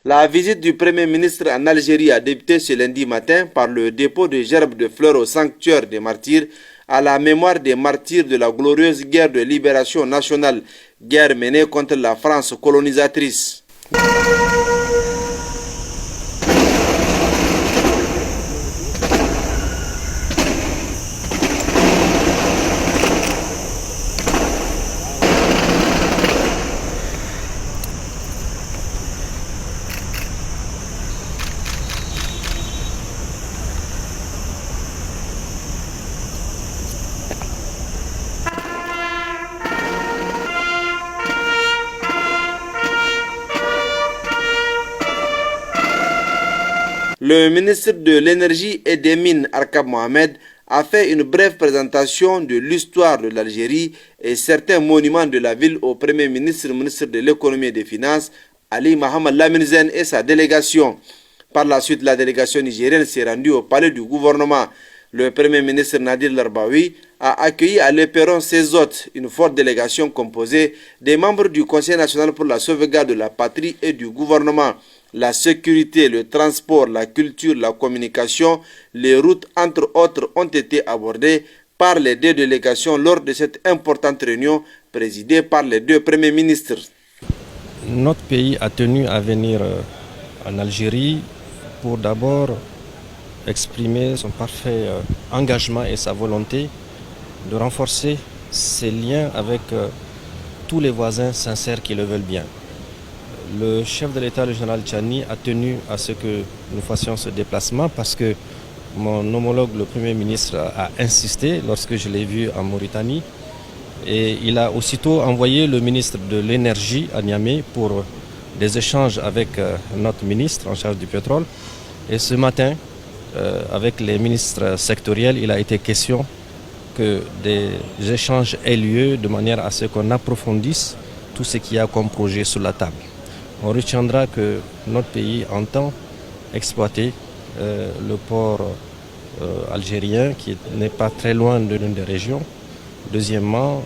La visite du Premier ministre en Algérie a débuté ce lundi matin par le dépôt de gerbes de fleurs au sanctuaire des martyrs à la mémoire des martyrs de la glorieuse guerre de libération nationale, guerre menée contre la France colonisatrice. Le ministre de l'Énergie et des Mines, Arkab Mohamed, a fait une brève présentation de l'histoire de l'Algérie et certains monuments de la ville au Premier ministre, ministre de l'Économie et des Finances, Ali Mohamed Lamine Zen et sa délégation. Par la suite, la délégation nigérienne s'est rendue au palais du gouvernement. Le Premier ministre Nadir Larbaoui a accueilli à l'éperon ses hôtes, une forte délégation composée des membres du Conseil national pour la sauvegarde de la patrie et du gouvernement. La sécurité, le transport, la culture, la communication, les routes, entre autres, ont été abordés par les deux délégations lors de cette importante réunion présidée par les deux premiers ministres. Notre pays a tenu à venir en Algérie pour d'abord exprimer son parfait engagement et sa volonté de renforcer ses liens avec tous les voisins sincères qui le veulent bien. Le chef de l'État, le général Tchani, a tenu à ce que nous fassions ce déplacement parce que mon homologue, le Premier ministre, a insisté lorsque je l'ai vu en Mauritanie. Et il a aussitôt envoyé le ministre de l'Énergie à Niamey pour des échanges avec notre ministre en charge du pétrole. Et ce matin, avec les ministres sectoriels, il a été question que des échanges aient lieu de manière à ce qu'on approfondisse tout ce qu'il y a comme projet sur la table. On retiendra que notre pays entend exploiter le port algérien qui n'est pas très loin de l'une des régions. Deuxièmement,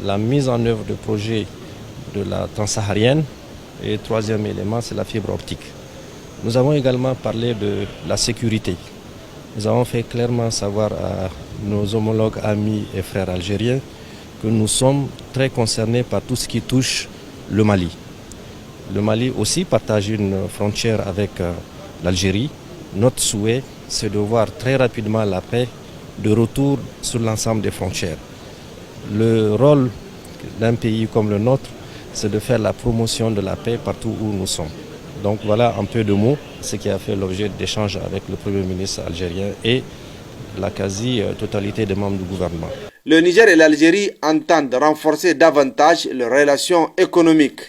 la mise en œuvre de projets de la transsaharienne. Et troisième élément, c'est la fibre optique. Nous avons également parlé de la sécurité. Nous avons fait clairement savoir à nos homologues, amis et frères algériens que nous sommes très concernés par tout ce qui touche le Mali. Le Mali aussi partage une frontière avec l'Algérie. Notre souhait, c'est de voir très rapidement la paix de retour sur l'ensemble des frontières. Le rôle d'un pays comme le nôtre, c'est de faire la promotion de la paix partout où nous sommes. Donc voilà un peu de mots, ce qui a fait l'objet d'échanges avec le Premier ministre algérien et la quasi-totalité des membres du gouvernement. Le Niger et l'Algérie entendent renforcer davantage leurs relations économiques.